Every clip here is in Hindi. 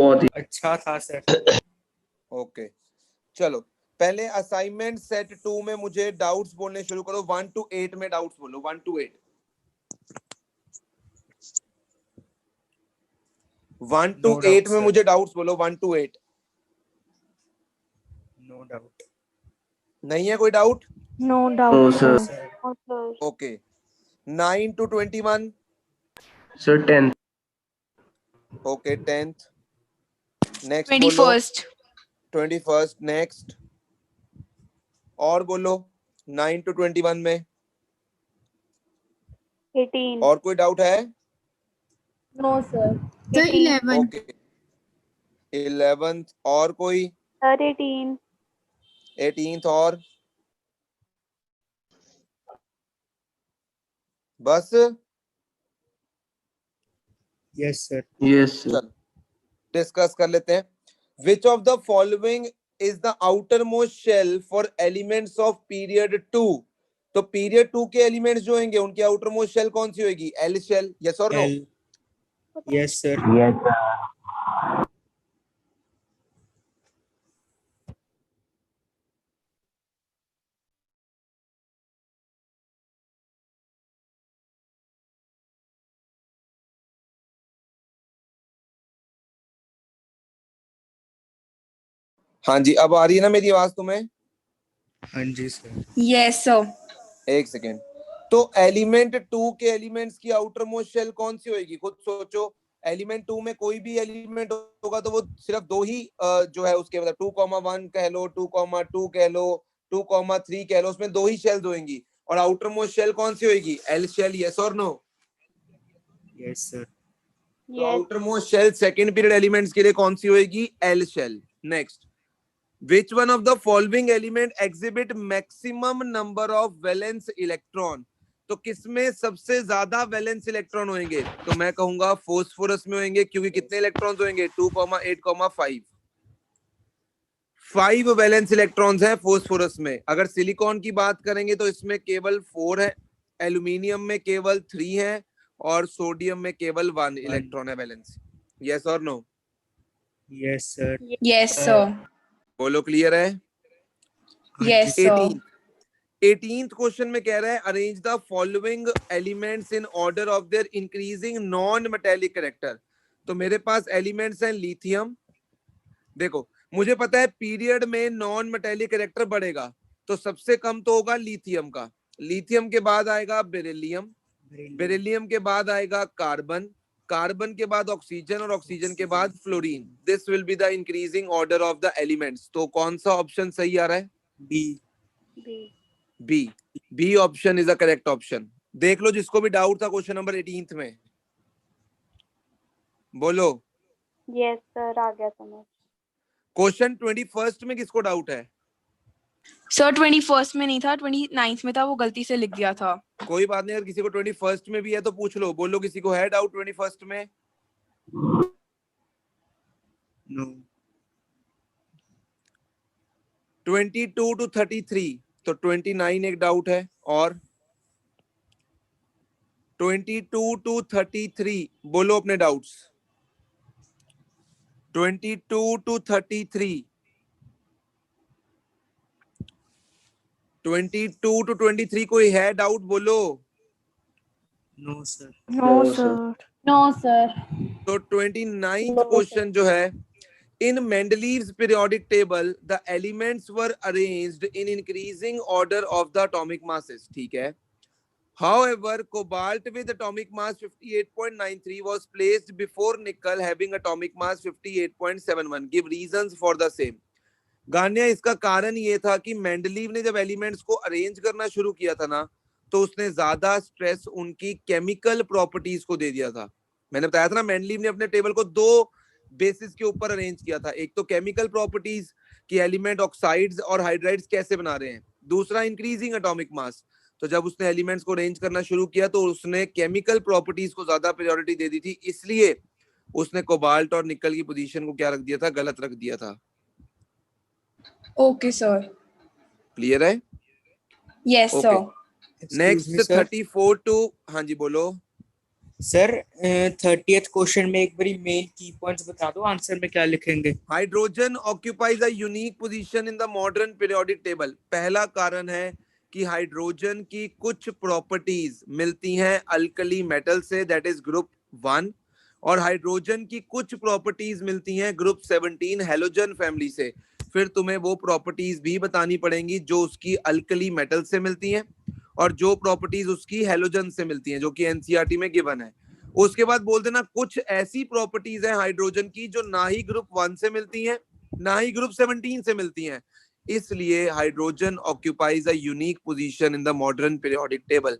बहुत ही अच्छा था सर। ओके चलो, पहले असाइनमेंट सेट 2 में मुझे डाउट्स बोलने शुरू करो। 1 to 8 में डाउट्स बोलो। 1 to 8। 1 to 8 में मुझे डाउट्स बोलो। 1 to 8। No doubt. नहीं है कोई doubt? No doubt sir. Sir. Okay 9 to 21। Sir 10th। Okay 10th। Next बोलो। 21st। 21st। नेक्स्ट और बोलो। 9 to 21 में 18। और कोई डाउट है? No sir. Sir 11। Okay 11th। और कोई? सर 18। 18th। और बस? Yes sir. Yes sir. चलो डिस्कस कर लेते हैं। Which of the following is the outermost shell for elements of period 2? तो पीरियड 2 के एलिमेंट्स जो होंगे उनकी आउटर मोस्ट शेल कौन सी होगी? L shell. यस और नो? Yes sir. हाँ जी, अब आ रही है ना मेरी आवाज तुम्हें? हाँ जी सर। Yes sir. एक सेकेंड। तो एलिमेंट 2 के एलिमेंट्स की आउटर मोस्ट शेल कौन सी होगी? खुद सोचो। एलिमेंट 2 में कोई भी एलिमेंट होगा तो वो सिर्फ दो ही जो है उसके मतलब 2,1 कह लो, 2,2 कह लो, 2,3 कह लो, उसमें दो ही शेल्स होंगी। और आउटर मोस्ट शेल कौन सी होगी? L shell. यस और नो? Yes sir. तो outermost shell second period elements के लिए कौन सी होगी? L shell. Next, which one of the following element exhibit maximum number of valence electron? तो किसमें सबसे ज्यादा वैलेंस इलेक्ट्रॉन होंगे? तो मैं कहूंगा फोस्फोरस में होंगे, क्योंकि कितने इलेक्ट्रॉन्स होंगे? 2,8,5। 5 वैलेंस इलेक्ट्रॉन्स हैं फोस्फोरस में। अगर सिलिकॉन की बात करेंगे तो इसमें केवल 4 है, एल्यूमिनियम में केवल 3 है, और सोडियम में केवल 1 इलेक्ट्रॉन है वैलेंस। यस और no? Yes sir. Yes sir. बोलो क्लियर है? Yes sir. 18th क्वेश्चन में कह रहा है arrange the following elements in order of their increasing non metallic character. तो मेरे पास एलिमेंट्स हैं लिथियम। देखो मुझे पता है पीरियड में नॉन मेटेलिक कैरेक्टर बढ़ेगा, तो सबसे कम तो होगा लिथियम का। लिथियम के बाद आएगा बेरिलियम, बेरिलियम के बाद आएगा कार्बन, कार्बन के बाद ऑक्सीजन, और ऑक्सीजन के बाद fluorine. This will be the increasing order of the elements. तो कौन सा ऑप्शन सही आ रहा है? B. B option is the correct option. देख लो जिसको भी डाउट था क्वेश्चन नंबर 18th में, बोलो। यस सर, आ गया समझ। क्वेश्चन 21st में किसको डाउट है? सर 21st में नहीं था, 29th में था, वो गलती से लिख दिया था। कोई बात नहीं, अगर किसी को 21st में भी है तो पूछ लो। बोलो किसी को है डाउट 21st में? नो। 22 to 33, तो 29 एक डाउट है। और 22 to 33 बोलो अपने डाउट्स। 22 to 33, 22 to 23 कोई है डाउट? बोलो। No sir. No sir. No sir. तो 29th क्वेश्चन जो है, in Mendeleev's periodic table the elements were arranged in increasing order of the atomic masses. ठीक है। However, cobalt with atomic mass 58.93 was placed before nickel having atomic mass 58.71. Give reasons for the same. गान्या, इसका कारण ये था कि मेंडलीव ने जब एलिमेंट्स को अरेंज करना शुरू किया था ना, तो उसने ज्यादा स्ट्रेस उनकी केमिकल प्रॉपर्टीज को दे दिया था। मैंने बताया था ना, मेंडलीव ने अपने टेबल को दो बेसिस के ऊपर अरेंज किया था। एक तो केमिकल प्रॉपर्टीज कि एलिमेंट ऑक्साइड्स और हाइड्राइड्स कैसे बना रहे हैं, दूसरा इंक्रीजिंग एटॉमिक मास। तो जब उसने एलिमेंट्स को अरेंज करना शुरू किया तो उसने केमिकल प्रॉपर्टीज को ज्यादा प्रायोरिटी दे दी थी, इसलिए उसने कोबाल्ट और निकल की पोजीशन को क्या रख दिया था? गलत रख दिया था। Okay sir. क्लियर है? Yes sir. नेक्स्ट 34 टू, हाँ जी बोलो। सर 30th क्वेश्चन में एक बारी मेन की पॉइंट्स बता दो, आंसर में क्या लिखेंगे? Hydrogen occupies a unique position in the modern periodic table. पहला कारण है कि हाइड्रोजन की कुछ प्रॉपर्टीज मिलती हैं अल्कली मेटल से, दैट इज ग्रुप 1, और हाइड्रोजन की कुछ प्रॉपर्टीज मिलती हैं ग्रुप 17 हेलोजन फैमिली से। फिर तुम्हें वो प्रॉपर्टीज भी बतानी पड़ेंगी जो उसकी अल्कली मेटल से मिलती हैं और जो प्रॉपर्टीज उसकी हेलोजन से मिलती हैं, जो कि एनसीईआरटी में गिवन है। उसके बाद बोल देना कुछ ऐसी प्रॉपर्टीज है हाइड्रोजन की जो ना ही ग्रुप 1 से मिलती हैं ना ही ग्रुप 17 से मिलती हैं, इसलिए hydrogen occupies a unique position in the modern periodic table.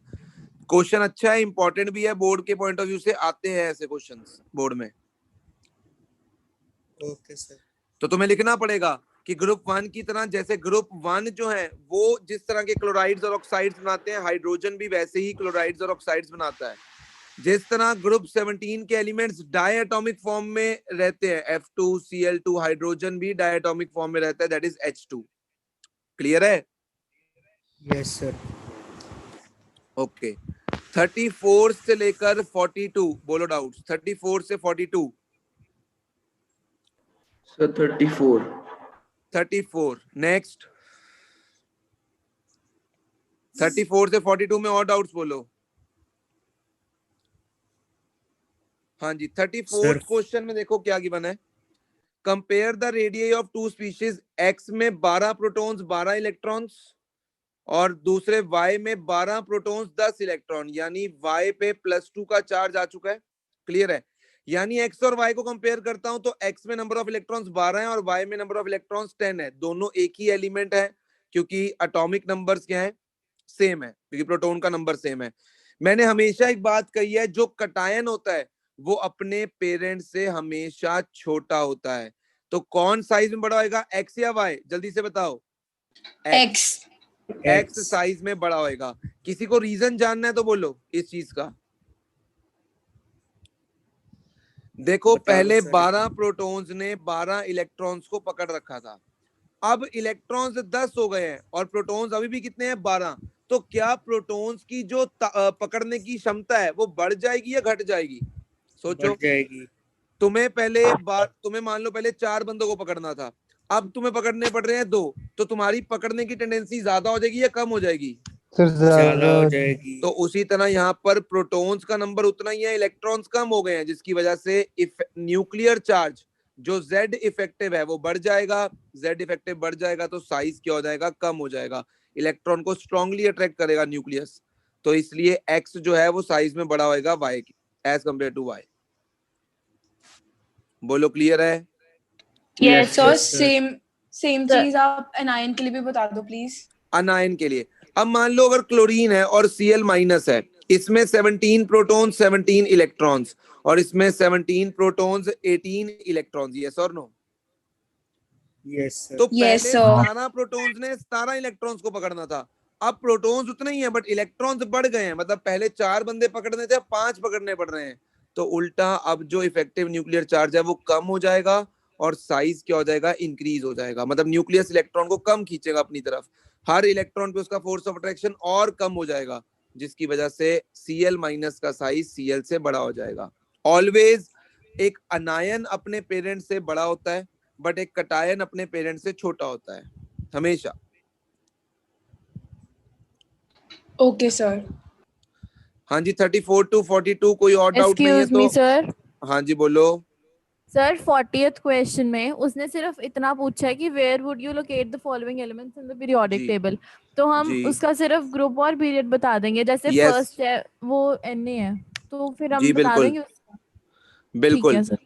Question अच्छा है, इंपॉर्टेंट भी है, बोर्ड के पॉइंट ऑफ व्यू से आते हैं ऐसे क्वेश्चंस बोर्ड में। Okay sir. तो तुम्हें लिखना पड़ेगा कि ग्रुप 1 की तरह, जैसे ग्रुप 1 जो है वो जिस तरह के क्लोराइड्स और ऑक्साइड्स बनाते हैं, हाइड्रोजन भी वैसे ही क्लोराइड्स और ऑक्साइड्स बनाता है। जिस तरह ग्रुप 17 के एलिमेंट्स डायटोमिक फॉर्म में रहते हैं, F2Cl2, हाइड्रोजन भी डायटोमिक फॉर्म में रहता है, दैट इज H2। क्लियर है? Yes sir. ओके 34 से लेकर 42 बोलो डाउट्स। 34 से 42। Sir, 34. 34 नेक्स्ट। 34 से 42 में और डाउट्स बोलो। हाँ जी 34th क्वेश्चन में देखो क्या गिवन है। Compare the radius of two species, X में 12 प्रोटॉन्स 12 इलेक्ट्रॉन्स और दूसरे वाई में 12 प्रोटॉन्स 10 इलेक्ट्रॉन, यानी वाई पे +2 का चार्ज आ चुका है। क्लियर है? यानी एक्स और वाई को कंपेयर करता हूं तो एक्स में नंबर ऑफ इलेक्ट्रॉन्स 12 है और वाई में नंबर ऑफ इलेक्ट्रॉन्स 10 है। दोनों एक ही एलिमेंट है क्योंकि एटॉमिक नंबर्स क्या है, सेम है, क्योंकि प्रोटॉन का नंबर सेम है। मैंने हमेशा एक बात कही है, जो कटायन होता है वो अपने पेरेंट से हमेशा छोटा होता है। तो कौन साइज में बड़ा होएगा, एक्स या वाई? जल्दी से बताओ। एक्स। एक्स साइज में बड़ा होएगा। किसी को रीजन जानना है तो बोलो इस चीज का। देखो पहले 12 प्रोटॉन्स ने 12 इलेक्ट्रॉन्स को पकड़ रखा था, अब इलेक्ट्रॉन्स 10 हो गए हैं और प्रोटॉन्स अभी भी कितने हैं, 12। तो क्या प्रोटॉन्स की जो पकड़ने की क्षमता है वो बढ़ जाएगी या घट जाएगी? सोचो। बढ़ जाएगी। तुम्हें मान लो पहले 4 बंदों को पकड़ना था, अब तुम्हें पकड़ने पड़ रहे हैं 2, तो तुम्हारी पकड़ने की टेंडेंसी ज्यादा हो जाएगी या कम हो जाएगी? ज्यादा हो जाएगी। तो उसी तरह यहाँ पर प्रोटॉन्स का नंबर उतना ही है, इलेक्ट्रॉन्स कम हो गए हैं, जिसकी वजह से न्यूक्लियर चार्ज जो Z इफेक्टिव है वो बढ़ जाएगा। Z इफेक्टिव बढ़ जाएगा तो साइज क्या हो जाएगा, कम हो जाएगा। इलेक्ट्रॉन को स्ट्रांगली अट्रैक्ट करेगा न्यूक्लियस, तो इसलिए X जो है वो साइज में बड़ा होएगा Y as compare to Y। बोलो क्लियर है? यस और yes, sir. Same Sir. चीज आप एनायन के लिए भी बता दो प्लीज। अनायन के लिए, अब मान लो अगर क्लोरीन है और Cl माइनस है, इसमें 17 प्रोटॉन 17 इलेक्ट्रॉन्स और इसमें 17 प्रोटॉन्स 18 इलेक्ट्रॉन्स, यस और नो? Yes sir. तो पहले Yes, sir. 17 प्रोटॉन्स ने 17 इलेक्ट्रॉन्स को पकड़ना था, अब प्रोटॉन्स उतने ही हैं बट इलेक्ट्रॉन्स बढ़ गए हैं, मतलब पहले 4 बंदे पकड़ने थे, 5 पकड़ने पड़ रहे हैं। तो उल्टा अब जो इफेक्टिव न्यूक्लियर चार्ज है वो कम हो जाएगा और साइज क्या हो जाएगा, इंक्रीज हो जाएगा। मतलब न्यूक्लियस इलेक्ट्रॉन को कम खींचेगा अपनी तरफ, हर इलेक्ट्रॉन पे उसका फोर्स ऑफ अट्रैक्शन और कम हो जाएगा, जिसकी वजह से Cl माइनस का साइज Cl से बड़ा हो जाएगा। ऑलवेज एक अनायन अपने पेरेंट से बड़ा होता है बट एक कटायन अपने पेरेंट से छोटा होता है हमेशा। Okay sir. हाँ जी 34 to 42 कोई और डाउट नहीं है एक्सक्यूज मी तो? सर। हाँ जी बोलो। सर 40th क्वेश्चन में उसने सिर्फ इतना पूछा है कि where would you locate the following elements in the periodic जी, टेबल, तो हम जी। उसका सिर्फ ग्रुप और पीरियड बता देंगे। जैसे Yes. फर्स्ट है वो Na है, तो फिर हम जी बता बिल्कुल, देंगे उसका। ठीक बिल्कुल। है सर।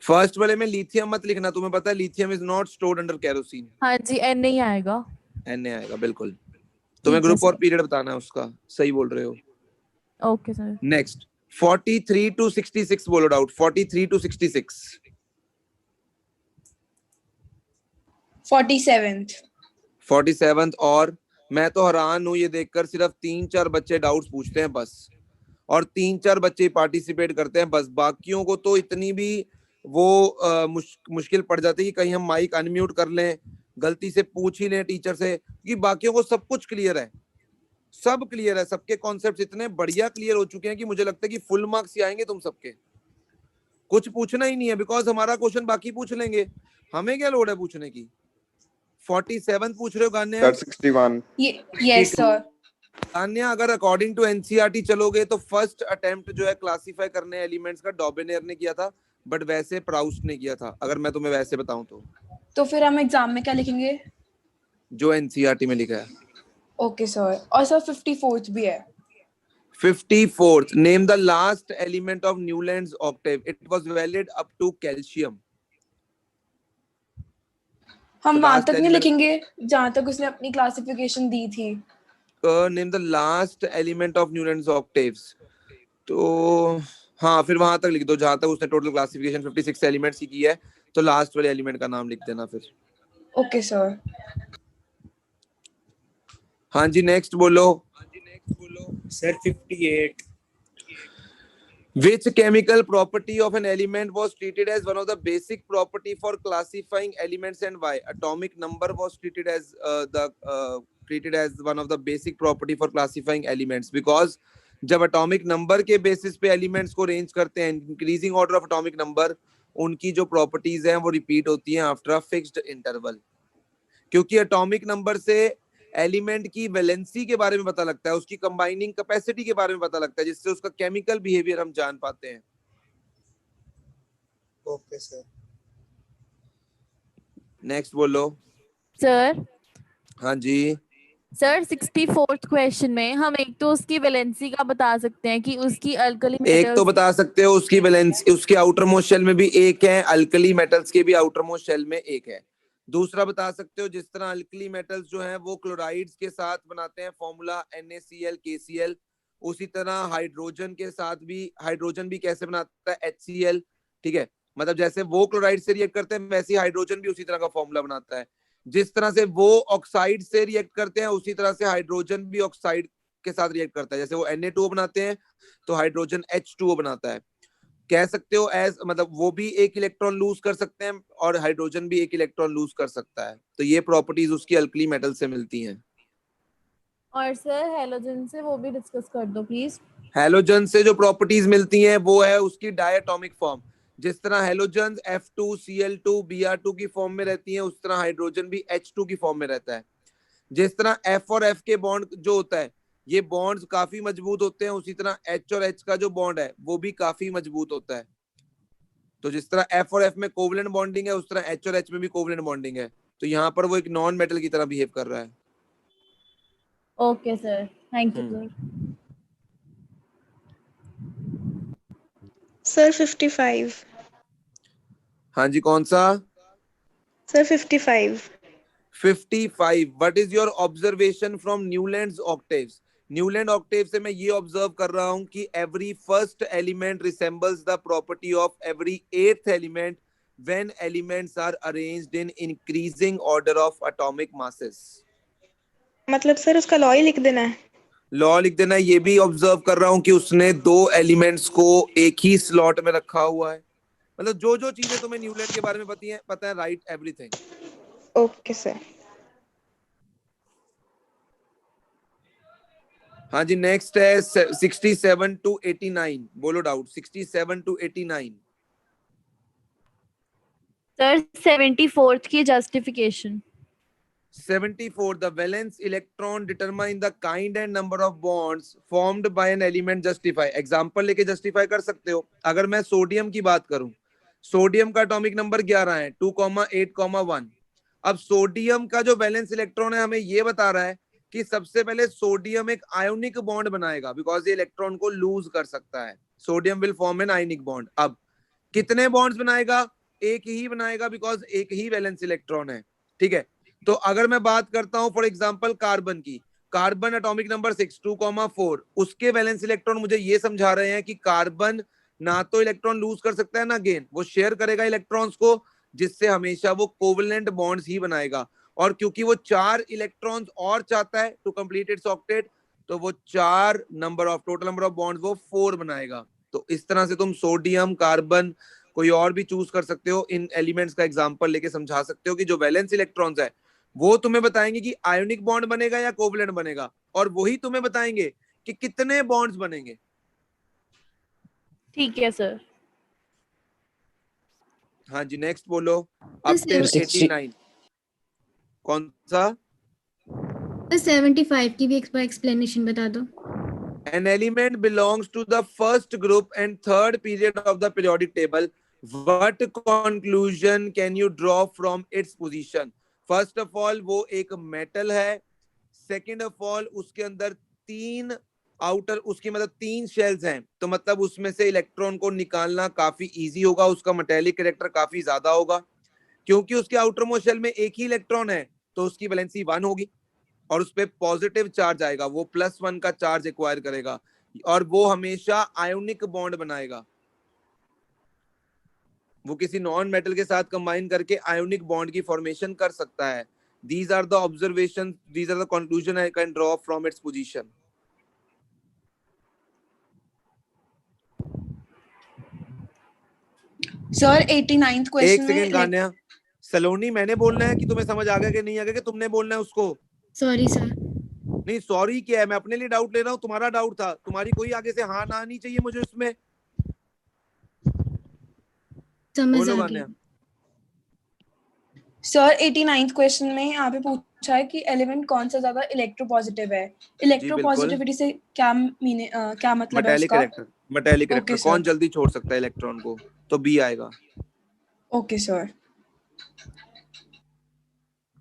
फर्स्ट वाले में लिथियम मत लिखना, तुम्हें पता है lithium is not stored under kerosene, हाँ जी Na ही आएगा। Na आएगा बिल्कुल। तुम्हें ठीक है ग्रुप और सर। पीरियड बताना है उसका, सही बोल रहे हो। Okay sir. नेक्स्ट 43 to 66 बोलो डाउट। 43 to 66। 47th। 47th। और मैं तो हैरान हूं ये देखकर, सिर्फ 3-4 बच्चे डाउट्स पूछते हैं बस, और 3-4 बच्चे पार्टिसिपेट करते हैं बस। बाकियों को तो इतनी भी वो मुश्किल पड़ जाती है कि कहीं हम माइक अनम्यूट कर लें, गलती से पूछ ही लें टीचर से, क्योंकि बाकियों को सब कुछ क्लियर है। सब क्लियर है, सबके कॉन्सेप्ट्स इतने बढ़िया क्लियर हो चुके हैं कि मुझे लगता है कि फुल मार्क्स ही आएंगे तुम सबके। कुछ पूछना ही नहीं है, बिकॉज हमारा क्वेश्चन बाकी पूछ लेंगे, हमें क्या लोड है पूछने की। 47 पूछ रहे हो गान्या? सर 61। Yes, sir. गान्या, अगर अकॉर्डिंग टू एनसीईआरटी चलोगे तो फर्स्ट अटेम्प्ट जो है क्लासिफाई करने एलिमेंट्स का डॉबेनेयर ने किया था, बट वैसे प्राउस्ट ने किया था, अगर मैं तुम्हें वैसे बताऊं तो फिर हम एग्जाम में क्या लिखेंगे? जो एनसीईआरटी में लिखा है। Okay sir. और सर 54th भी है। 54th, name the last element of Newland's octave. It was valid up to calcium. हम So वहां last तक नहीं element- लिखेंगे जहां तक उसने अपनी क्लासिफिकेशन दी थी। Name the last element of Newland's octaves. तो हाँ, फिर वहां तक लिख दो जहां तक उसने टोटल क्लासिफिकेशन 56 एलिमेंट्स की है, तो लास्ट वाले एलिमेंट का नाम लिख देना फिर। Okay sir. हाँ जी, नेक्स्ट बोलो। Sir 58. Which chemical property of an element was treated as one of the basic property for classifying elements and why? Atomic number was treated as treated as one of the basic property for classifying elements because जब atomic number के basis पे elements को range करते हैं, increasing order of atomic number, उनकी जो properties हैं वो repeat होती हैं after a fixed interval. क्योंकि atomic number से एलिमेंट की वैलेंसी के बारे में पता लगता है, उसकी कंबाइनिंग कैपेसिटी के बारे में पता लगता है, जिससे उसका केमिकल बिहेवियर हम जान पाते हैं। Okay sir. नेक्स्ट बोलो। सर हाँ जी सर 64th क्वेश्चन में हम एक तो उसकी वैलेंसी का बता सकते हैं कि उसकी अल्कली एक मेटल्स तो बता सकते हो उसकी वैलेंसी, उसके आउटर मोस्ट शेल में भी एक है, अल्कली मेटल्स के भी आउटर मोस्ट शेल में एक है। दूसरा बता सकते हो जिस तरह अल्कली मेटल्स जो हैं वो क्लोराइड्स के साथ बनाते हैं फॉर्मूला NaCl KCl, उसी तरह हाइड्रोजन के साथ भी, हाइड्रोजन भी कैसे बनाता है HCl, ठीक है। मतलब जैसे वो क्लोराइड से रिएक्ट करते हैं वैसे ही हाइड्रोजन भी उसी तरह का फॉर्मूला बनाता है। जिस तरह से वो ऑक्साइड से रिएक्ट करते हैं उसी तरह से हाइड्रोजन भी ऑक्साइड के साथ रिएक्ट करता है। जैसे वो Na2O बनाते हैं तो हाइड्रोजन H2O बनाता है। कह सकते हो एज, मतलब वो भी एक इलेक्ट्रॉन लूज कर सकते हैं और हाइड्रोजन भी एक इलेक्ट्रॉन लूज कर सकता है। तो ये प्रॉपर्टीज उसकी अल्कली मेटल से मिलती हैं। और सर हेलोजन से वो भी डिस्कस कर दो प्लीज। हेलोजन से जो प्रॉपर्टीज मिलती हैं वो है उसकी डायटोमिक फॉर्म। जिस तरह हेलोजन F2Cl2 Br2 की फॉर्म में रहती है, उस तरह हाइड्रोजन भी H2 की फॉर्म में रहता है। जिस तरह F और F के बॉन्ड जो होता है ये बॉन्ड्स काफी मजबूत होते हैं, उसी तरह H और H का जो बॉन्ड है वो भी काफी मजबूत होता है। तो जिस तरह F और F में कोवलेंट बॉन्डिंग है उस तरह H और H में भी कोवलेंट बॉन्डिंग है। तो यहाँ पर वो एक नॉन मेटल की तरह बिहेव कर रहा है। Okay sir, thank you sir. Sir 55। हाँ जी, कौन सा? Sir 55। 55। What is your observation from Newlands octaves? Newland octave से मैं ये ऑब्जर्व कर रहा हूं कि every first element resembles the property of every eighth element when elements are arranged in increasing order of atomic masses. मतलब सर उसका लॉ ही लिख देना है? लॉ लिख देना। ये भी ऑब्जर्व कर रहा हूं कि उसने दो एलिमेंट्स को एक ही स्लॉट में रखा हुआ है। मतलब जो जो चीजें तुम्हें न्यूलैंड के बारे में पता है, राइट एवरीथिंग। Okay sir. हाँ जी, नेक्स्ट है 67 to 89। बोलो डाउट। 67 to 89। सर 74th की justification. 74 the valence electron determine the kind and number of bonds formed by an element। justify example लेके जस्टिफाई कर सकते हो। अगर मैं सोडियम की बात करूं, सोडियम का एटॉमिक नंबर 11 है, 2,8,1। अब सोडियम का जो वैलेंस इलेक्ट्रॉन है हमें ये बता रहा है कि सबसे पहले सोडियम एक आयोनिक बॉन्ड बनाएगा, बिकॉज ये इलेक्ट्रॉन को लूज कर सकता है। Sodium will form an ionic bond. अब कितने बॉन्ड्स बनाएगा? एक ही बनाएगा, बिकॉज एक ही वैलेंस इलेक्ट्रॉन है, ठीक है। तो अगर मैं बात करता हूं फॉर एग्जांपल कार्बन की, कार्बन एटॉमिक नंबर 6, 2,4, उसके वैलेंस इलेक्ट्रॉन मुझे ये समझा रहे हैं कि कार्बन ना तो इलेक्ट्रॉन लूज कर सकता है ना गेन, वो शेयर करेगा इलेक्ट्रॉन्स को, जिससे हमेशा वो कोवलेंट बॉन्ड्स ही बनाएगा। और क्योंकि वो 4 इलेक्ट्रॉन्स और चाहता है टू कंप्लीट इट्स ऑक्टेट, तो वो 4 number of total number of bonds वो 4 बनाएगा। तो इस तरह से तुम सोडियम, कार्बन, कोई और भी चूज कर सकते हो। इन एलिमेंट्स का एग्जांपल लेके समझा सकते हो कि जो वैलेंस इलेक्ट्रॉन्स है वो तुम्हें बताएंगे कि आयोनिक बॉन्ड बनेगा या कोवलेंट बनेगा। और वही तुम्हें बताएंगे कि कितने बॉन्ड्स बनेंगे। ठीक है सर। हाँ जी, नेक्स्ट बोलो। अप टिल 89 कौन सा? 75 की भी एक्सप्लेनेशन बता दो। An element belongs to the first group and third period of the periodic table. What conclusion can you draw from its position? First of all, वो एक मेटल है। सेकेंड ऑफ ऑल, उसके अंदर तीन आउटर, उसकी मतलब तीन शेल्स हैं, तो मतलब उसमें से इलेक्ट्रॉन को निकालना काफी इजी होगा, उसका मेटेलिक कैरेक्टर काफी ज्यादा होगा। क्योंकि उसके आउटर मोस्ट शेल में एक ही इलेक्ट्रॉन है तो उसकी वैलेंसी 1 होगी और उस पर पॉजिटिव चार्ज आएगा, वो +1 का चार्ज एक्वायर करेगा और वो हमेशा आयोनिक बॉन्ड बनाएगा। वो किसी नॉन मेटल के साथ कंबाइन करके आयोनिक बॉन्ड की फॉर्मेशन कर सकता है। These are the observations, these are the conclusion I can draw from its position. Sir 89th एक क्वेश्चन सेकेंड में गान्या, सलोनी मैंने बोलना है कि तुम्हें समझ आ गया कि नहीं आ गया, कि तुमने बोलना है उसको? Sorry sir. नहीं सॉरी क्या है, मैं अपने लिए डाउट ले रहा हूँ, तुम्हारा डाउट था, तुम्हारी कोई आगे से हाँ ना नहीं चाहिए मुझे उसमें। समझ बोलो आ गान्या। गया। सर 89th क्वेश्चन में यहाँ पे पूछा है कि एलिमेंट कौन सा ज्यादा इलेक्ट्रोपॉजिटिव है। इलेक्ट्रोपॉजिटिविटी से क्या क्या मतलब है मेटेलिक उसका? Character, metallic Okay, character, sir. कौन जल्दी छोड़ सकता है इलेक्ट्रॉन को, तो बी आएगा। Okay sir.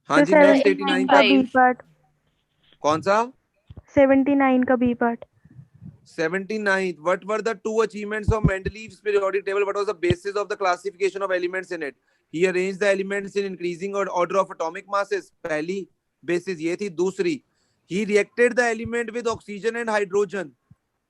हाँ जी, नेक्स्ट 89 का बी पार्ट। कौन सा? 79 का B part. 79th. What were the two achievements of Mendeleev's periodic table? What was the basis of the classification of elements in it? He arranged the elements in increasing order of atomic masses. पहली basis ये थी। दूसरी, he reacted the element with oxygen and hydrogen.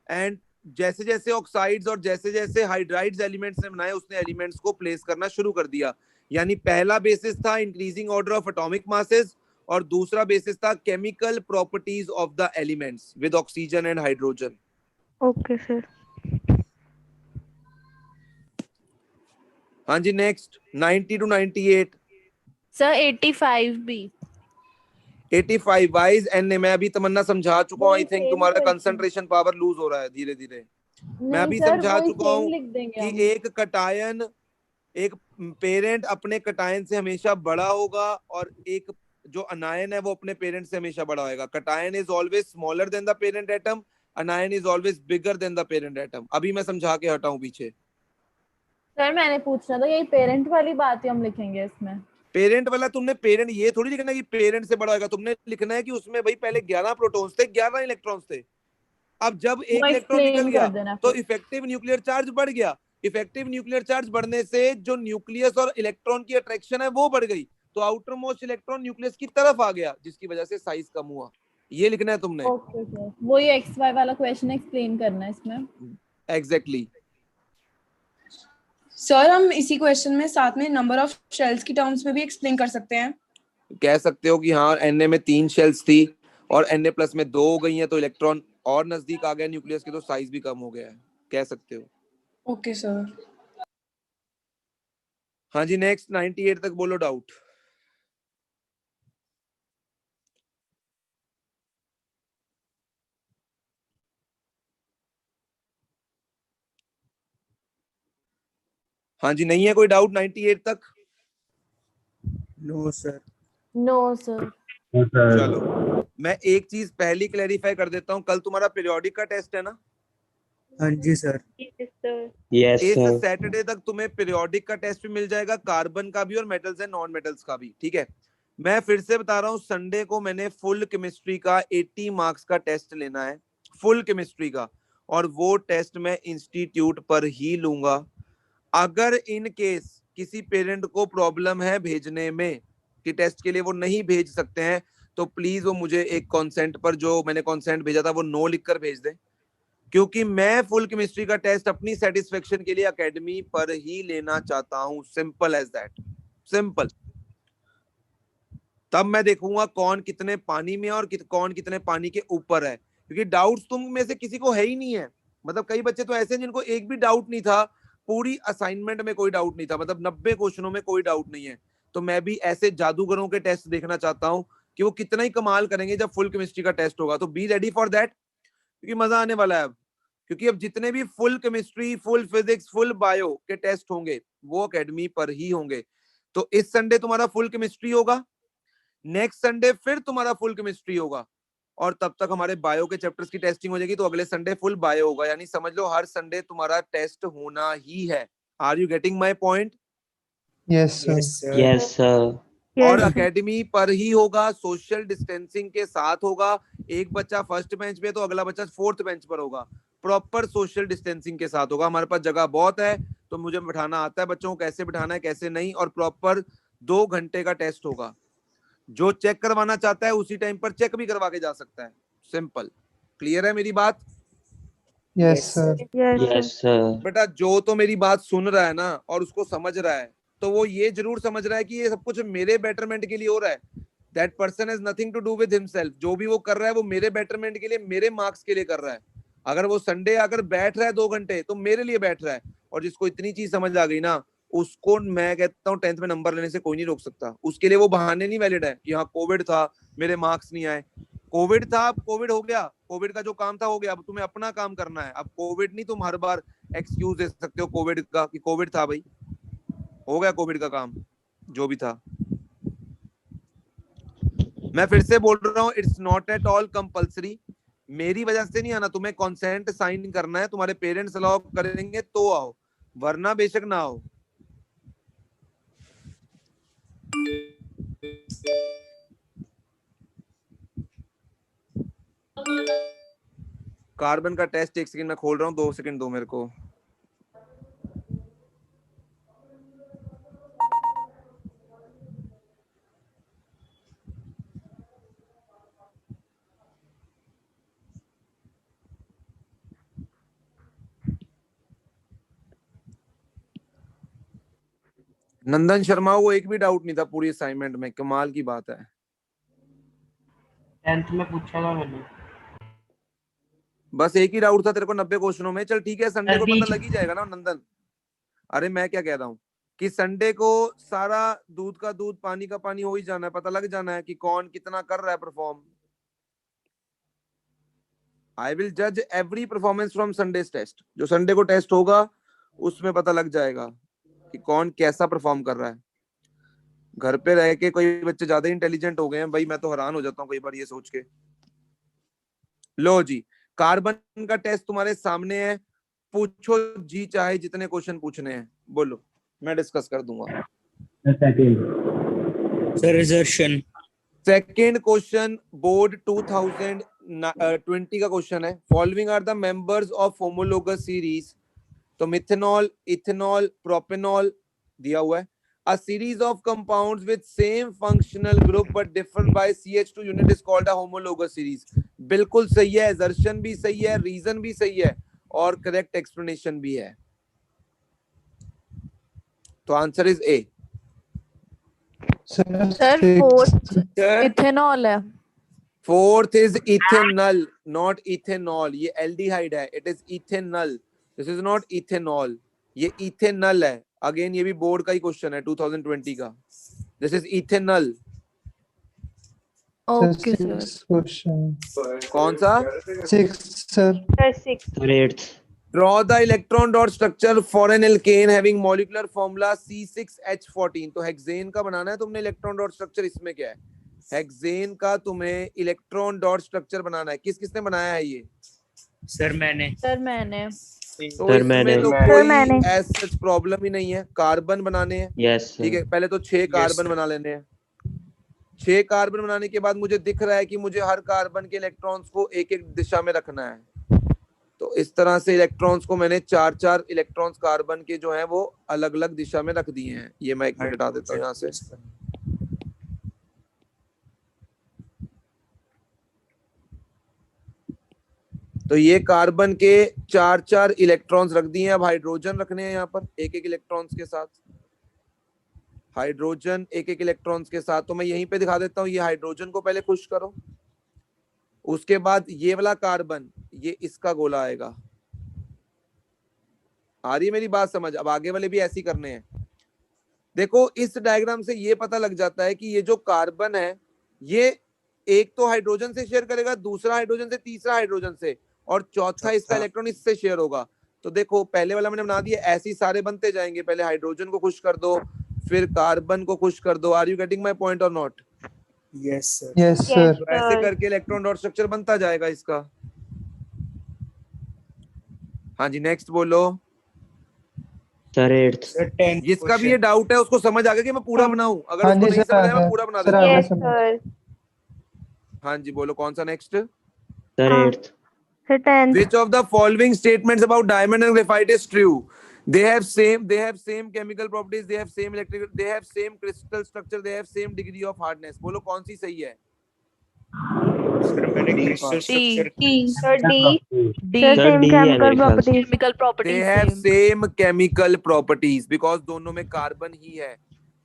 And जैसे जैसे ऑक्साइड्स और जैसे जैसे हाइड्राइड्स एलिमेंट्स ने बनाए, उसने एलिमेंट्स को प्लेस करना शुरू कर दिया। यानी पहला बेसिस था increasing order of atomic masses और दूसरा बेसिस था chemical properties of the elements with oxygen and hydrogen. Okay sir. हाँ जी, नेक्स्ट 90 to 98। सर 85 भी। 85 वाइज एन, मैं अभी तमन्ना समझा चुका हूँ। आई थिंक same तुम्हारा question. कंसंट्रेशन पावर लूज हो रहा है धीरे धीरे। मैं नहीं अभी सर, समझा वही चुका same हूँ लिख देंगे कि हम। एक कटायन, एक पेरेंट अपने कटायन से हमेशा बड़ा होगा और एक जो अनायन है वो अपने पेरेंट से हमेशा बड़ा होगा। Cation is always smaller than the parent atom, अनायन is always bigger than the parent atom. अभी मैं समझा के हटाऊं पीछे। सर मैंने पूछना था, यही पेरेंट वाली बात ही हम लिखेंगे इसमें। पेरेंट वाला तुमने पेरेंट ये थोड़ी लिखना है कि पेरेंट से बड़ा होगा, तुमने लिखना है कि उसमें भाई पहले 11 प्रोटॉन्स थे, 11 इलेक्ट्रॉन्स थे। अब जब एक वो इलेक्ट्रॉन निकल explain गया कर देना तो फिर। इफेक्टिव न्यूक्लियर चार्ज बढ़ गया। इफेक्टिव न्यूक्लियर चार्ज बढ़ने से जो न्यूक्लियस और इलेक्ट्रॉन की अट्रैक्शन है वो बढ़ गई, तो आउटर मोस्ट इलेक्ट्रॉन न्यूक्लियस की तरफ आ गया, जिसकी वजह से साइज कम हुआ। ये लिखना है तुमने। ओके सर, वो ये XY वाला क्वेश्चन एक्सप्लेन करना है इसमें। एग्जैक्टली। सर हम इसी क्वेश्चन में साथ में नंबर ऑफ शेल्स की टर्म्स में भी एक्सप्लेन कर सकते हैं। कह सकते हो कि हाँ Na में 3 शेल्स थी और Na प्लस में 2 हो गई हैं, तो इलेक्ट्रॉन और नजदीक आ गया न्यूक्लियस के, तो साइज भी कम हो गया है, कह सकते हो। Okay sir. हाँ जी, नेक्स्ट 98 तक बोलो डाउट। हाँ जी, नहीं है कोई डाउट 98 तक? No sir. No sir. चलो मैं एक चीज पहली क्लैरिफाई कर देता हूँ, कल तुम्हारा पीरियोडिक का टेस्ट है ना? हाँ जी सर। यस इस सर। सैटरडे तक तुम्हें पीरियोडिक का टेस्ट भी मिल जाएगा, कार्बन का भी और मेटल्स एंड नॉन मेटल्स का भी, ठीक है। मैं फिर से बता रहा हूँ, संडे को मैंने फुल केमिस्ट्री का 80 मार्क्स का टेस्ट लेना है, फुल केमिस्ट्री का, और वो टेस्ट मैं इंस्टीट्यूट पर ही लूंगा। अगर इन केस किसी पेरेंट को प्रॉब्लम है भेजने में कि टेस्ट के लिए वो नहीं भेज सकते हैं, तो प्लीज वो मुझे एक कॉन्सेंट पर, जो मैंने कॉन्सेंट भेजा था वो नो लिखकर भेज दें, क्योंकि मैं फुल केमिस्ट्री का टेस्ट अपनी सेटिस्फेक्शन के लिए एकेडमी पर ही लेना चाहता हूं। Simple as that, simple. तब मैं देखूंगा कौन कितने पानी में और कौन कितने पानी के ऊपर है, क्योंकि डाउट्स तुम में से किसी को है ही नहीं है। मतलब कई बच्चे तो ऐसे हैं जिनको एक भी डाउट नहीं था, पूरी असाइनमेंट में कोई डाउट नहीं था, मतलब 90 क्वेश्चनों में कोई डाउट नहीं है। तो मैं भी ऐसे जादूगरों के टेस्ट देखना चाहता हूं कि वो कितना ही कमाल करेंगे जब फुल केमिस्ट्री का टेस्ट होगा। तो बी रेडी फॉर दैट, क्योंकि मजा आने वाला है अब। क्योंकि अब जितने भी full chemistry, full physics, full bio के टेस्ट होंगे वो एकेडमी पर ही होंगे। तो इस संडे तुम्हारा फुल केमिस्ट्री होगा, नेक्स्ट संडे फिर तुम्हारा फुल केमिस्ट्री होगा, और तब तक हमारे बायो के चैप्टर्स की टेस्टिंग हो जाएगी। तो अगले संडे फुल बायो होगा, यानी समझ लो हर संडे तुम्हारा टेस्ट होना ही है। Are you getting my point? Yes sir. Yes, sir. Yes, sir. और Yes, sir. एकेडमी पर ही होगा, सोशल डिस्टेंसिंग के साथ होगा। एक बच्चा फर्स्ट बेंच पे तो अगला बच्चा फोर्थ बेंच पर होगा, प्रॉपर सोशल डिस्टेंसिंग के साथ होगा। हमारे पास जगह बहुत है, तो मुझे बिठाना आता है बच्चों को, कैसे बिठाना है कैसे नहीं, और प्रॉपर 2 घंटे का टेस्ट होगा। जो चेक करवाना चाहता है उसी टाइम पर चेक भी करवा के जा सकता है। सिंपल, क्लियर है मेरी बात? Yes sir. Yes, sir. Yes, sir. बेटा जो तो मेरी बात सुन रहा है ना और उसको समझ रहा है, तो वो ये जरूर समझ रहा है कि ये सब कुछ मेरे बेटरमेंट के लिए हो रहा है। That person has nothing to do with himself. जो भी वो कर रहा है वो मेरे बेटरमेंट के लिए, मेरे मार्क्स के लिए कर रहा है। अगर वो संडे आकर बैठ रहा है 2 घंटे तो मेरे लिए बैठ रहा है। और जिसको इतनी चीज समझ आ गई ना, उसको मैं कहता हूँ 10th में नंबर लेने से कोई नहीं रोक सकता। उसके लिए वो बहाने नहीं वैलिड है कि हाँ कोविड था मेरे मार्क्स नहीं आए। कोविड था, अब कोविड हो गया, कोविड का जो काम था हो गया, अब तुम्हें अपना काम करना है। अब कोविड नहीं, तुम हर बार एक्सक्यूज दे सकते हो कोविड का कि कोविड था भाई, हो गया कोविड का काम जो भी था। मैं फिर से बोल रहा हूँ, it's not at all compulsory. मेरी वजह से नहीं आना, तुम्हें कंसेंट साइन करना है, तुम्हारे पेरेंट्स अलाउ करेंगे तो आओ, वरना बेशक ना आओ। कार्बन का टेस्ट 1 सेकंड में खोल रहा हूँ, 2 सेकंड दो मेरे को। नंदन शर्मा को एक भी डाउट नहीं था पूरी असाइनमेंट में, कमाल की बात है। 10th में पूछा था मैंने। बस एक ही डाउट था तेरे को 90 क्वेश्चनों में। चल ठीक है, संडे को बीच- पता लग ही जाएगा ना नंदन। अरे मैं क्या कह रहा हूँ कि संडे को सारा दूध का दूध पानी का पानी हो ही जाना है, पता लग जाना है कि कौन कितना कर रहा है परफॉर्म। आई विल जज every performance from Sunday's test. जो संडे को टेस्ट होगा उसमें पता लग जाएगा कि कौन कैसा परफॉर्म कर रहा है। घर पे रह के कोई बच्चे ज्यादा इंटेलिजेंट हो गए हैं भाई, मैं तो हैरान हो जाता हूँ कई बार ये सोच के। लो जी, कार्बन का टेस्ट तुम्हारे सामने है, पूछो जी चाहे जितने क्वेश्चन पूछने हैं, बोलो, मैं डिस्कस कर दूंगा। Sir, assertion. Second question board 2020 का क्वेश्चन है। Following are the members of homologous series. तो मिथेनॉल, इथेनॉल, प्रोपेनॉल दिया हुआ है। A series of compounds with same functional group but differ by CH2 unit is called a homologous series. बिल्कुल सही है, assertion भी सही है, रीजन भी सही है, और करेक्ट एक्सप्लेनेशन भी है। तो answer is A. Sir fourth ethanol है। Fourth is ethanol, not ethanol. ये एल्डिहाइड है, it is ethanol, this is not ethanol, ये इथेनॉल है। अगेन ये भी बोर्ड का ही क्वेश्चन है 2020 का। This is ethanol. Okay sir. कौन सा? 6 sir. Sir, 8th. Draw the electron dot structure for an alkane having molecular formula C6H14। तो हेक्सेन का बनाना है तुमने इलेक्ट्रॉन डॉट स्ट्रक्चर। इसमें क्या है, हेक्सेन का तुम्हें इलेक्ट्रॉन डॉट स्ट्रक्चर बनाना है। किस किसने बनाया है ये? Sir, मैंने. सर मैंने। तो Sir, इसमें मैंने। तो Sir, मैंने। कोई ऐसा प्रॉब्लम ही नहीं है। कार्बन बनाने हैं, Yes, sir. ठीक है। पहले तो 6 कार्बन sir. बना लेने हैं। 6 कार्बन बनाने के बाद मुझे दिख रहा है कि मुझे हर कार्बन के इलेक्ट्रॉन्स को एक एक दिशा में रखना है। तो इस तरह से इलेक्ट्रॉन्स को मैंने 4-4 इलेक्ट्रॉन्स कार्बन के जो हैं वो अलग अलग दिशा में रख दिए हैं। ये मैं एक मिनट हटा देता हूँ यहाँ से। तो ये कार्बन के 4-4 इलेक्ट्रॉन्स रख दिए हैं। अब हाइड्रोजन रखने हैं यहाँ पर एक एक इलेक्ट्रॉन्स के साथ। हाइड्रोजन एक एक इलेक्ट्रॉन्स के साथ। तो मैं यहीं पे दिखा देता हूँ, ये हाइड्रोजन को पहले खुश करो, उसके बाद ये वाला कार्बन, ये इसका गोला आएगा। आ रही है मेरी बात समझ? अब आगे वाले भी ऐसे ही करने हैं। देखो इस डायग्राम से ये पता लग जाता है कि ये जो कार्बन है ये एक तो हाइड्रोजन से शेयर करेगा, दूसरा हाइड्रोजन से, तीसरा हाइड्रोजन से, और चौथा इसका इलेक्ट्रॉन इससे शेयर होगा। तो देखो पहले वाला मैंने बना दिया, ऐसे ही सारे बनते जाएंगे, पहले हाइड्रोजन को खुश कर दो, फिर कार्बन को खुश कर दो। Are you getting my point और not? Yes, sir. Yes, sir. तो ऐसे करके इलेक्ट्रॉन डॉट स्ट्रक्चर बनता जाएगा इसका। हाँ जी, नेक्स्ट बोलो। Sir 8th। Sir, 10th जिसका भी ये question. डाउट है उसको समझ आ गया कि मैं पूरा बनाऊं, अगर हाँ उसको जी नहीं सर, समझ आ आया मैं गया। पूरा बना सर, देता आ हूँ। गया समझ। हाँ जी बोलो, कौन सा नेक्स्ट? सर हाँ। 8th। Sir 10th। Which of the following statements about diamond and graphite is true? They have same chemical properties, they have same electrical, they have same crystal structure, they have same degree of hardness. बोलो कौन सी सही है? Sir, मैंने crystal structure. Sir, D. D. Sir sir same D है केमिकल मेरे ख्याल से। Properties. chemical They properties have same. same chemical properties because दोनों में कार्बन ही है,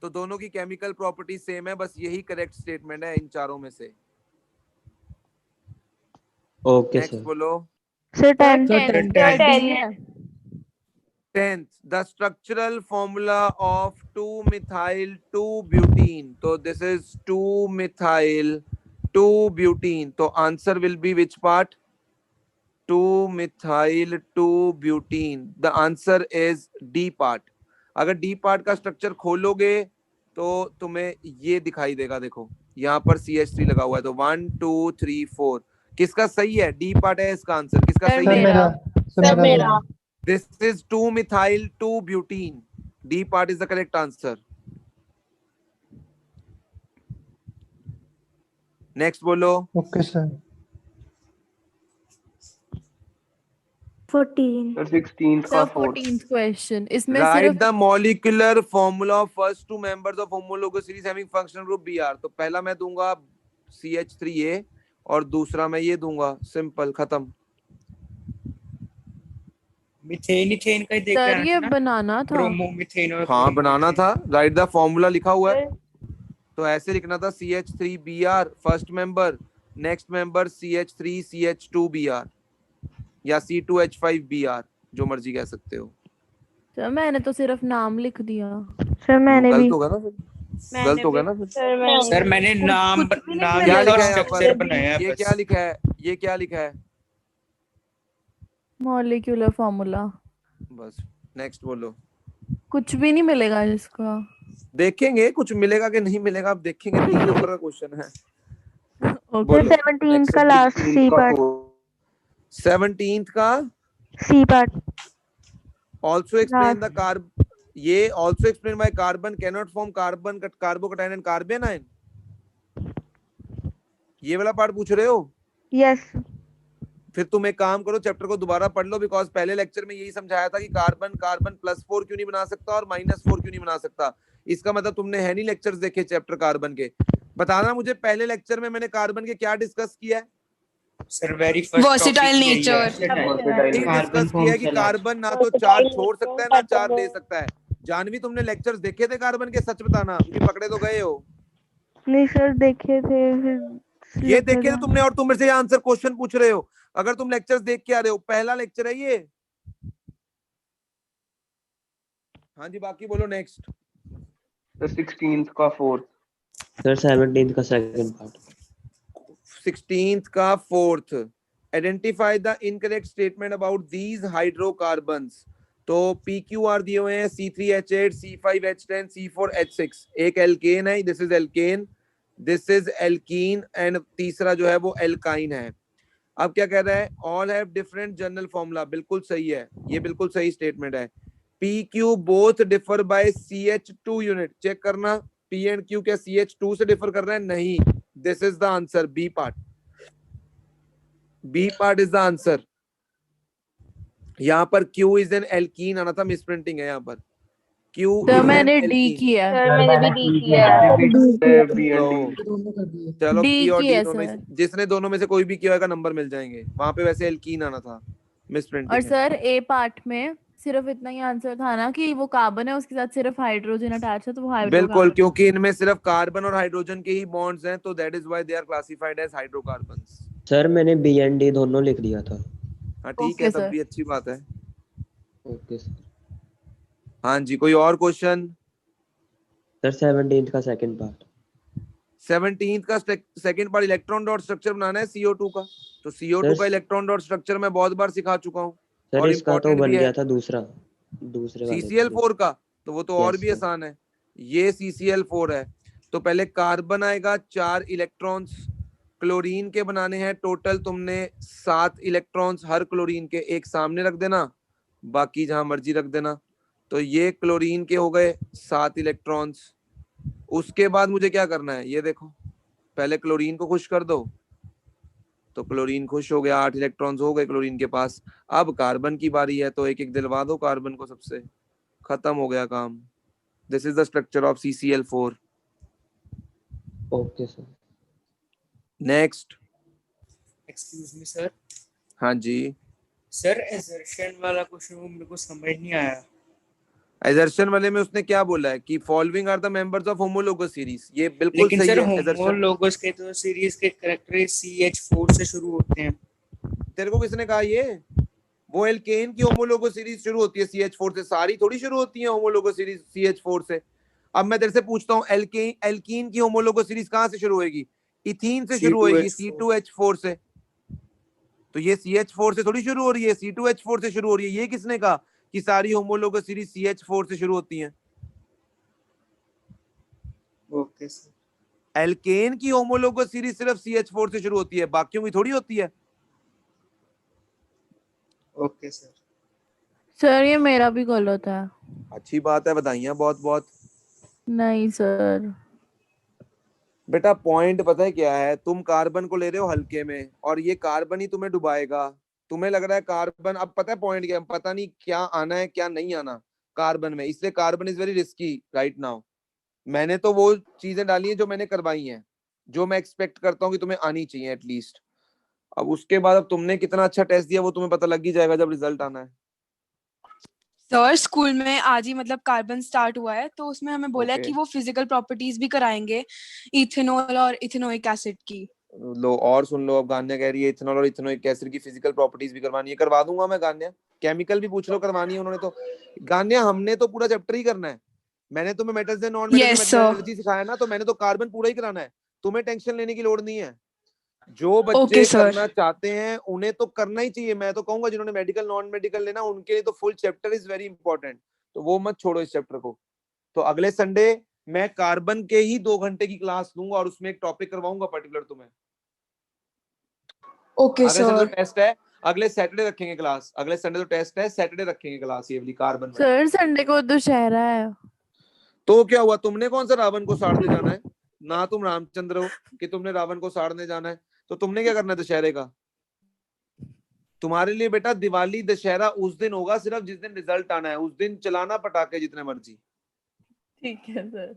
तो दोनों की केमिकल प्रॉपर्टी सेम है, बस यही करेक्ट स्टेटमेंट है इन चारों में से। Okay next sir. बोलो। Sir 10th। Sir, 10th. 10th. D है। 10th, the structural formula of 2-methyl 2-butene. So this is 2-methyl 2-butene. So answer will be which part? 2-methyl 2-butene. The answer is D part. अगर D part का स्ट्रक्चर खोलोगे तो तुम्हें ये दिखाई देगा, देखो यहाँ पर CH3 लगा हुआ है, तो 1 2 3 4 किसका सही है? D part है इसका आंसर। किसका Sir, सही सर है? मेरा। सर मेरा। This is 2-methyl 2-butene. D part is the correct answer. Next बोलो। Okay sir. 14। सर 16th का Sir, 4th। 14th question. इसमें Write सिर्फ the molecular formula of first two members of homologous series having functional group Br. तो पहला मैं दूंगा CH3A और दूसरा मैं ये दूंगा, सिंपल, खत्म। मीथेन इथेन का ही देख सर रहे ये हैं ना, बनाना था। ब्रोमोमीथेन और हाँ बनाना क्लोरोमीथेन। था, राइट द फॉर्मूला लिखा हुआ है, तो ऐसे लिखना था CH3Br first member, next member CH3CH2Br या C2H5Br, जो मर्जी कह सकते हो। सर मैंने तो सिर्फ नाम लिख दिया। सर मैंने भी। गलत होगा ना फिर, गलत होगा ना फिर। सर मैंने नाम कुछ भी नहीं नाम क्या मिलेगा। लिखा लिखा और है यहाँ स्ट्रक्चर पर? बनाया है ये बस। क्या लिखा है? ये क्या लिखा है? Molecular formula. बस नेक्स्ट बोलो। कुछ भी नहीं मिलेगा इसका। देखेंगे कुछ मिलेगा कि नहीं मिलेगा, आप देखेंगे। 3 नंबर का क्वेश्चन है। ओके। बोलो। 17th का लास्ट सी पार्ट। 17th का C part. also explain the ये also explain why carbon cannot form carbon carbocation and carbanion। ये वाला पार्ट पूछ रहे हो? यस। फिर तुम एक काम करो, चैप्टर को दोबारा पढ़ लो, बिकॉज पहले लेक्चर में यही समझाया था कि कार्बन कार्बन +4 क्यों नहीं बना सकता और -4 क्यों नहीं बना सकता। इसका मतलब तुमने है नहीं लेक्चर्स देखे चैप्टर कार्बन के। बताना मुझे पहले लेक्चर में मैंने कार्बन के क्या डिस्कस किया है? Sir very first Versatile nature। Discuss किया है कि कार्बन ना तो चार्ज छोड़ सकता है ना चार्ज ले सकता है। जानवी तुमने लेक्चर्स देखे थे कार्बन के? सच बताना कि पकड़े तो गए हो। नहीं सर देखे थे फिर। ये देखे थे तुमने और तुम मेरे से आंसर क्वेश्चन पूछ रहे हो। अगर तुम लेक्चर्स देख के आ रहे हो, पहला लेक्चर है ये। हाँ जी बाकी बोलो नेक्स्ट। सर 16th का 4th। सर 17th का सेकंड पार्ट। 16th का 4th। Identify the incorrect statement about these hydrocarbons. तो PQR दिए हुए हैं C3H8 C5H10 C4H6। एक एल्केन है, this is alkane, this is alkene, and तीसरा जो है वो एल्काइन है। अब क्या कह रहा है? All have different general formula. बिल्कुल सही है, ये बिल्कुल सही स्टेटमेंट है। PQ both differ by CH2 unit. Check करना P एंड Q क्या CH2 से डिफर कर रहा है? नहीं। This is the answer, B part. B part is the answer. यहाँ पर Q इज एन एल्कीन आना था, मिसप्रिंटिंग है यहाँ पर। Q तो is an मैंने D alkene। किया। चलो D P और की D है दोनों में सर। से जिसने दोनों में से कोई भी किया होगा नंबर मिल जाएंगे। वहां पे वैसे एल्कीन आना था, मिसप्रिंटिंग और है। सर A पार्ट में सिर्फ इतना ही आंसर था ना कि वो कार्बन है, उसके साथ सिर्फ हाइड्रोजन अटैच है, तो वो बिल्कुल, हाइड्रोकार्बन। क्योंकि इनमें सिर्फ कार्बन और हाइड्रोजन के ही बॉन्ड्स हैं, तो that is why they are classified as hydrocarbons. Sir मैंने B एंड D दोनों लिख दिया था। हाँ ठीक ओके है, तब सर। भी अच्छी बात है। Okay sir. हाँ जी, कोई और क्वेश्चन? सर 17th का सेकंड पार्ट। 17th का second part electron dot structure बनाना है CO2 का। तो CO2 Sir, का इलेक्ट्रॉन डॉट स्ट्रक्चर मैं बहुत बार सिखा चुका हूँ सर और इसका तो इम्पोर्टेंट बन भी गया है। था दूसरे वाले का। CCl4 का तो वो तो और Yes, भी sir. आसान है। ये CCl4 है। तो पहले कार्बन आएगा 4 इलेक्ट्रॉन्स, क्लोरीन के बनाने हैं टोटल तुमने 7 इलेक्ट्रॉन्स, हर क्लोरीन के एक सामने रख देना, बाकी जहां मर्जी रख देना। तो ये क्लोरीन के हो गए 7 इलेक्ट्रॉन्स। उसके बाद मुझे क्या करना है, ये देखो, पहले क्लोरीन को खुश कर दो, तो क्लोरीन खुश हो गया, 8 इलेक्ट्रॉन्स हो गए क्लोरीन के पास। अब कार्बन की बारी है, तो एक एक दिलवा दो कार्बन को सबसे, खत्म हो गया काम। This is the structure of CCl4। Okay, sir. Next. Excuse me sir. हाँ जी। सर assertion वाला क्वेश्चन वो मेरे को समझ नहीं आया। एजर्शन वाले में उसने क्या बोला है कि following are the members of homologous series, ये बिल्कुल लेकिन सही सर है। एजर्शन होमोलोगस के तो सीरीज के कैरेक्टर CH4 से शुरू होते हैं। तेरे को किसने कहा ये? वो एल्केन की होमोलोगस सीरीज शुरू होती है CH4 से, सारी थोड़ी शुरू होती है होमोलोगस सीरीज CH4 से। अब मैं तेरे से पूछता हूँ, एल्कीन की होमोलोगस सीरीज कहां से शुरू होएगी? इथीन से शुरू होएगी, C2H4 से। तो ये CH4 से थोड़ी शुरू हो रही है, C2H4 से शुरू हो रही है। ये किसने कहा कि सारी होमोलोगस सीरीज CH4 से शुरू होती हैं? Okay sir. एल्केन की होमोलोगस सीरीज सिर्फ CH4 से शुरू होती है, बाकियों की थोड़ी होती है। Okay sir. सर ये मेरा भी गलत है। अच्छी बात है, बधाइयां बहुत बहुत। नहीं सर। बेटा पॉइंट पता है क्या है, तुम कार्बन को ले रहे हो हल्के में और ये कार्बन ही तुम्हें डुबाएगा। तुम्हें लग रहा है कार्बन, अब पता है पॉइंट क्या, पता नहीं क्या आना है क्या नहीं आना कार्बन में, इसलिए carbon is very risky right now. मैंने तो वो चीजें डाली हैं जो मैंने करवाई हैं, जो मैं एक्सपेक्ट करता हूँ कि तुम्हें आनी चाहिए एटलीस्ट। अब उसके बाद अब तुमने कितना अच्छा टेस्ट दिया वो तुम्हें पता लग ही जाएगा जब रिजल्ट आना है। सर स्कूल में आज ही मतलब कार्बन स्टार्ट हुआ है, तो उसमें हमें बोला है Okay. कि वो फिजिकल प्रॉपर्टीज भी कराएंगे इथेनॉल और इथेनोइक एसिड की। लो और सुन लो, अब गान्या कह रही है इथेनॉल और इथेनोइक एसिड की फिजिकल प्रॉपर्टीज भी करवानी है। करवा दूंगा मैं गान्या, केमिकल भी पूछ लो करवानी है उन्होंने तो। गान्या हमने तो पूरा चैप्टर ही करना है। मैंने तुम्हें metals and non Yes, metals sir. Metallurgy सिखाया ना, तो मैंने तो कार्बन पूरा ही कराना है। तुम्हें टेंशन लेने की लोड़ नहीं है। जो बच्चे Okay, sir. करना चाहते हैं उन्हें तो करना ही चाहिए। मैं तो कहूंगा जिन्होंने मेडिकल नॉन मेडिकल लेना उनके लिए तो full chapter is very important, तो वो मत छोड़ो इस चैप्टर को। तो अगले संडे मैं कार्बन के ही 2 घंटे की क्लास लूंगा और उसमें एक टॉपिक करवाऊंगा पर्टिकुलर तुम्हें। ओके अगले संडे सर। तो टेस्ट है, अगले सैटरडे रखेंगे क्लास। अगले संडे तो टेस्ट है, सैटरडे रखेंगे क्लास ये वाली कार्बन में। सर संडे को दशहरा है। तो क्या हुआ, तुमने कौन सा रावण को साड़ने जाना है? ना तुम रामचंद्र हो कि तुमने रावण को साड़ने जाना है। तो तुमने क्या करना है दशहरे का? तुम्हारे लिए बेटा दिवाली दशहरा उस दिन होगा सिर्फ जिस दिन रिजल्ट आना है, उस दिन चलाना पटाखे जितने मर्जी। ठीक है सर।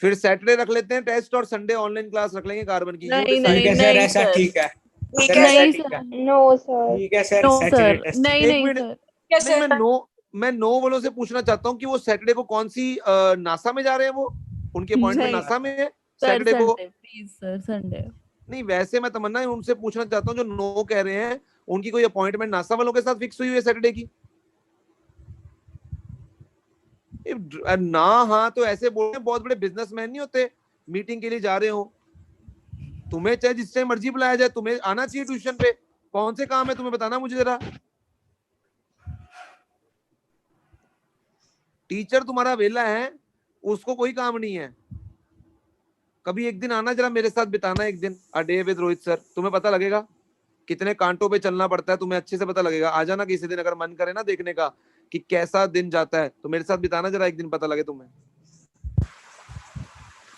फिर सैटरडे रख लेते हैं टेस्ट और संडे ऑनलाइन क्लास रख लेंगे कार्बन की। नहीं, You decide. ठीक है सर, नहीं, ऐसा सर। ठीक है। ठीक सर, है ऐसा नहीं ठीक सर। है। No sir. ठीक है sir, no Saturday sir. Test. नहीं एक नहीं मिनट, सर। नहीं मैं नो वालों से पूछना चाहता हूँ कि वो सैटरडे को कौन सी नासा में जा रहे हैं? वो उनके अपॉइंटमेंट नहीं। नासा में है सर सैटरडे को। Sunday please sir Sunday. नहीं वैसे मैं तमन्ना उनसे पूछना चाहता हूँ जो नो कह रहे हैं, उनकी कोई अपॉइंटमेंट नासा वालों के साथ फिक्स हुई है सैटरडे की? ना हाँ तो ऐसे बोल रहे हैं, बहुत बड़े बिजनेसमैन नहीं होते, मीटिंग के लिए जा रहे हो। तुम्हें चाहे जिस टाइम मर्जी बुलाया जाए, तुम्हें आना चाहिए ट्यूशन पे। कौन से काम है तुम्हें बताना मुझे जरा। टीचर तुम्हारा वेला है, उसको कोई काम नहीं है। कभी एक दिन आना जरा मेरे साथ बिताना, एक दिन a day with Rohit sir, तुम्हें पता लगेगा कितने कांटों पे चलना पड़ता है, तुम्हें अच्छे से पता लगेगा। आ जाना किसी दिन अगर मन करे ना देखने का कि कैसा दिन जाता है, तो मेरे साथ बिताना जरा एक दिन, पता लगे तुम्हें।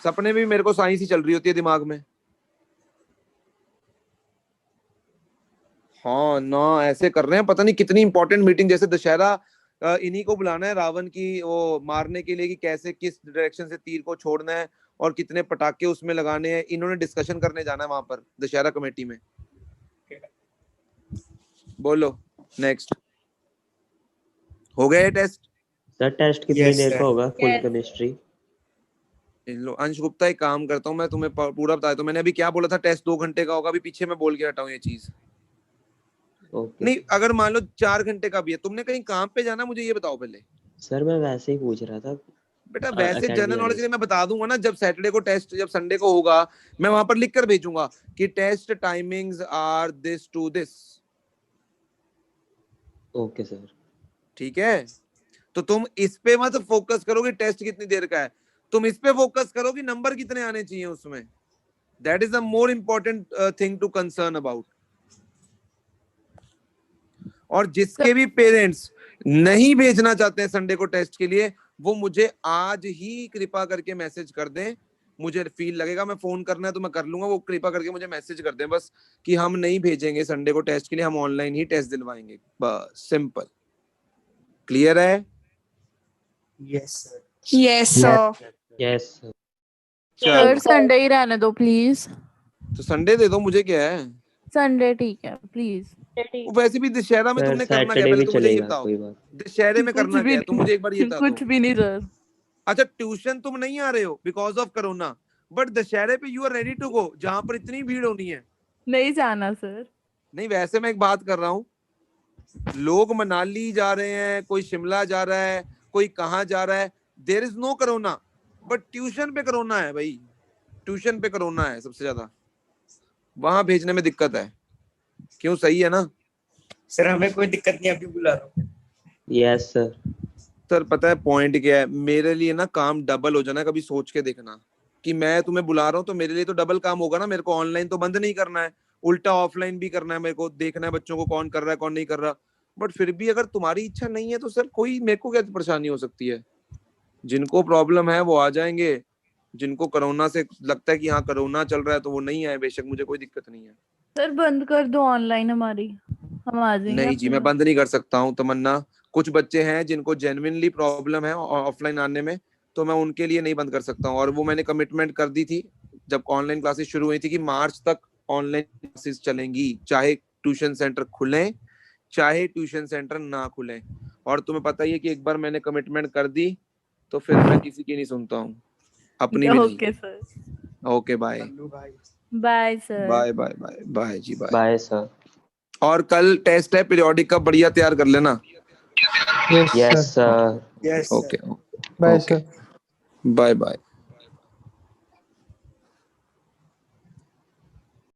सपने भी मेरे को साइंस ही चल रही होती है दिमाग में। हाँ ना ऐसे कर रहे हैं, पता नहीं कितनी इंपॉर्टेंट मीटिंग, जैसे दशहरा इन्हीं को बुलाना है रावण की वो मारने के लिए कि कैसे किस डायरेक्शन से तीर को छोड़ना है और कितने पटाखे उसमें लगाने हैं। इन्होंने डिस्कशन करने जाना है वहां पर दशहरा कमेटी में। बोलो नेक्स्ट। हो गया टेस्ट? सर टेस्ट कितनी Yes, देर sir. का होगा? Full Yes. केमिस्ट्री। लो अंश गुप्ता एक काम करता हूँ, मैं तुम्हें पूरा बताया। तो मैंने अभी क्या बोला था, टेस्ट 2 घंटे का होगा, अभी पीछे मैं बोल के हटाऊं ये चीज। ओके नहीं अगर मान लो 4 घंटे का भी है, तुमने कहीं काम पे जाना, मुझे ये बताओ पहले। सर मैं वैसे ही पूछ रहा था। बेटा वैसे Academy जनरल नॉलेज वाले। के लिए मैं बता दूंगा ना, जब सैटरडे को टेस्ट, जब संडे को होगा, मैं वहां पर लिख कर भेजूंगा कि test timings are this to this. Okay sir. ठीक है, तो तुम इस पे मत फोकस करो कि टेस्ट कितनी देर का है, तुम इस पे फोकस करो कि नंबर कितने आने चाहिए उसमें। That is the more important thing to concern about. और जिसके भी पेरेंट्स नहीं भेजना चाहते हैं संडे को टेस्ट के लिए, वो मुझे आज ही कृपा करके मैसेज कर दें। मुझे फील लगेगा मैं फोन करना है तो मैं कर लूंगा, वो कृपा करके मुझे मैसेज कर दें बस कि हम नहीं भेजेंगे संडे को टेस्ट के लिए, हम ऑनलाइन ही टेस्ट दिलवाएंगे, बस सिंपल। क्लियर है? Yes, sir. Yes, sir. Yes sir. Sir चलो संडे ही रहने दो प्लीज। तो संडे दे दो, मुझे क्या है। संडे ठीक है प्लीज। वैसे भी दशहरा में सर तुमने करना क्या है, सैटरडे पहले भी तो मुझे ये चलेगा, बताओ, कोई बात। दशहरे में कुछ करना भी क्या है, तुम मुझे एक बार ये बता दो। कुछ भी नहीं सर। अच्छा ट्यूशन तुम नहीं आ रहे हो बिकॉज ऑफ कोरोना, बट दशहरे पे you are ready to go, जहां पर इतनी भीड़ होनी है। नहीं जाना सर। नहीं वैसे मैं एक बात कर रहा हूँ, लोग मनाली जा रहे हैं, कोई शिमला जा रहा है, कोई कहाँ जा रहा है, there is no corona, but tuition पे कोरोना है भाई, ट्यूशन पे कोरोना है सबसे ज्यादा, वहां भेजने में दिक्कत है। क्यों, सही है ना? सर हमें कोई दिक्कत नहीं, अभी बुला रहा हूँ। Yes sir. सर पता है पॉइंट क्या है, मेरे लिए ना काम डबल हो जाना, कभी सोच के देखना कि मैं तुम्हें बुला रहा हूँ तो मेरे लिए तो डबल काम होगा ना। मेरे को ऑनलाइन तो बंद नहीं करना है, उल्टा ऑफलाइन भी करना है, मेरे को देखना है बच्चों को कौन कर रहा है कौन नहीं कर रहा। बट फिर भी अगर तुम्हारी इच्छा नहीं है तो सर कोई, मेरे को क्या परेशानी हो सकती है। जिनको प्रॉब्लम है वो आ जाएंगे, जिनको कोरोना से लगता है कि हाँ कोरोना चल रहा है तो वो नहीं आए, बेशक मुझे कोई दिक्कत नहीं है। सर बंद कर दो ऑनलाइन हमारी, हम आ जाएंगे। नहीं जी, मैं बंद नहीं कर सकता हूँ तमन्ना। कुछ बच्चे हैं जिनको जेन्युइनली प्रॉब्लम है ऑफलाइन आने में, तो मैं उनके लिए नहीं बंद कर सकता हूँ। और वो मैंने कमिटमेंट कर दी थी जब ऑनलाइन क्लासेस शुरू हुई थी कि मार्च तक ऑनलाइन क्लासेस चलेंगी, चाहे ट्यूशन सेंटर खुलें चाहे ट्यूशन सेंटर ना खुलें। और तुम्हें पता ही है कि एक बार मैंने कमिटमेंट कर दी तो फिर मैं किसी की नहीं सुनता हूँ, अपनी भी नहीं। Okay sir. Okay bye bye sir. Bye bye bye bye जी बाय। Bye sir. और कल टेस्ट है पीरियोडिक का, बढ़िया तैयार कर लेना। Yes yes sir. Sir. Yes, sir. Okay bye okay sir. Bye bye.